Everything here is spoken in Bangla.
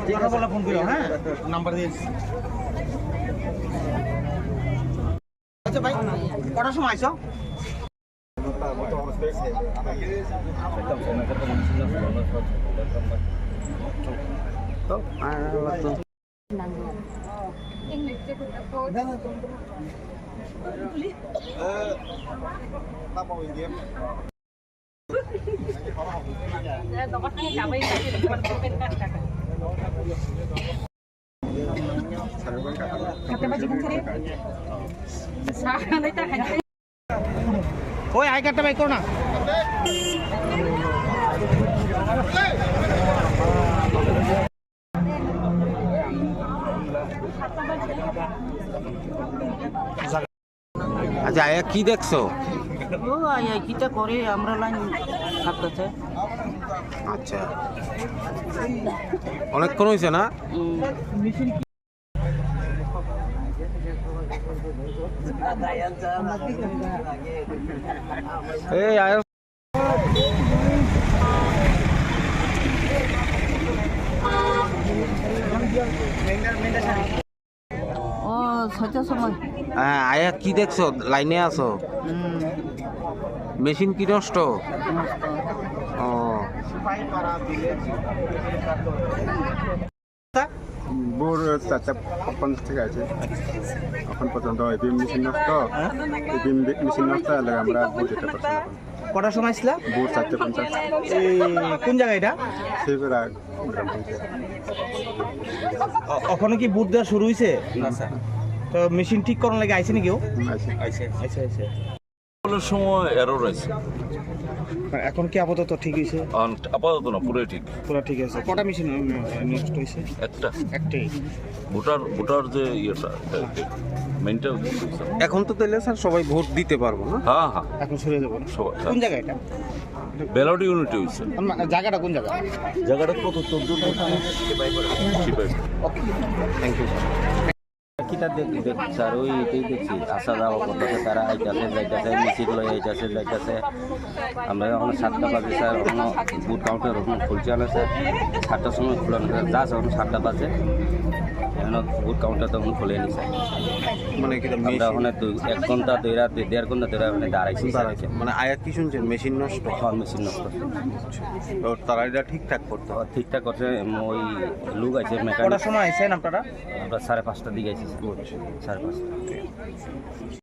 কথা বলা ফোন করো, হ্যাঁ নাম্বার দিয়েছি। আচ্ছা ভাই, কটার সময় আইছো? ওই আই কার্ডটা বাই করো না। আচ্ছা আয়া কি দেখছো? ও আয় কিটা করে আমরা লাইন থাকতেছে। আচ্ছা অনেকক্ষণ হয়েছে না? এই আয়া ও ছয়টার সময়। হ্যাঁ আয়া কি দেখছো? লাইনে আছো? মেশিন কি নষ্ট? ও বোর 4:50 থেকে আছে এখন পর্যন্ত। এবিএম মেশিন নষ্ট, এবিএম মেশিন নষ্ট হলে আমরা বোর যেতে পারছি না। কটার সময় ছিল? বোর 4:50। কোন জায়গা এটা? সেবেরা ওখানে কি বুট দেওয়া শুরু হয়েছে? না স্যার। তো মেশিন ঠিক করার লাগে আইছে নাকি? আইছে। সময় এরর আছে, এখন কি আপাতত ঠিক হয়েছে? আপাতত না, পুরো ঠিক। পুরো ঠিক আছে। কটা মেশিন নষ্ট হয়েছে? একটাই। ভোটার যে ইয়েটা মেইনটা। এখন তো তাহলে স্যার সবাই ভোট দিতে পারবো না? হ্যাঁ হ্যাঁ, এখন সরে যাবো না? সবাই। কোন জায়গা এটা? ব্যালট ইউনিটি হয়েছে। জায়গাটা কোন জায়গা? জায়গাটা কত 14 থ্যাংক ইউ স্যার। কিটা দেখি স্যার, ওই এটাই দেখছি আসা যাওয়া করতেছে, তারা আইতাছে যাইতেছে, মিছিল লই আইতাছে যাইতেছে। আমরা এখন 7টা বাজে স্যার, এখনো বুট কাউন্টার ওখানে খুলছে না স্যার। 7টার সময় খোলানো যা এখন 7টা বাজে, এখন বুট কাউন্টার তখন খুলে নি স্যার। মানে কি আমরা ওখানে 1 ঘন্টা 1.5 ঘন্টা ধরে ওখানে দাঁড়াইছি স্যার। মানে আয়া কি শুনছেন মেশিন নষ্ট? হ্যাঁ মেশিন নষ্ট। তো তারা এটা ঠিকঠাক করতে হবে। ঠিকঠাক করছে, ওই লুক আছে কটার মেকানিক। সময় আইছেন আপনারা? আমরা 5:30টার দিকে আইছি স্যার, 5:30।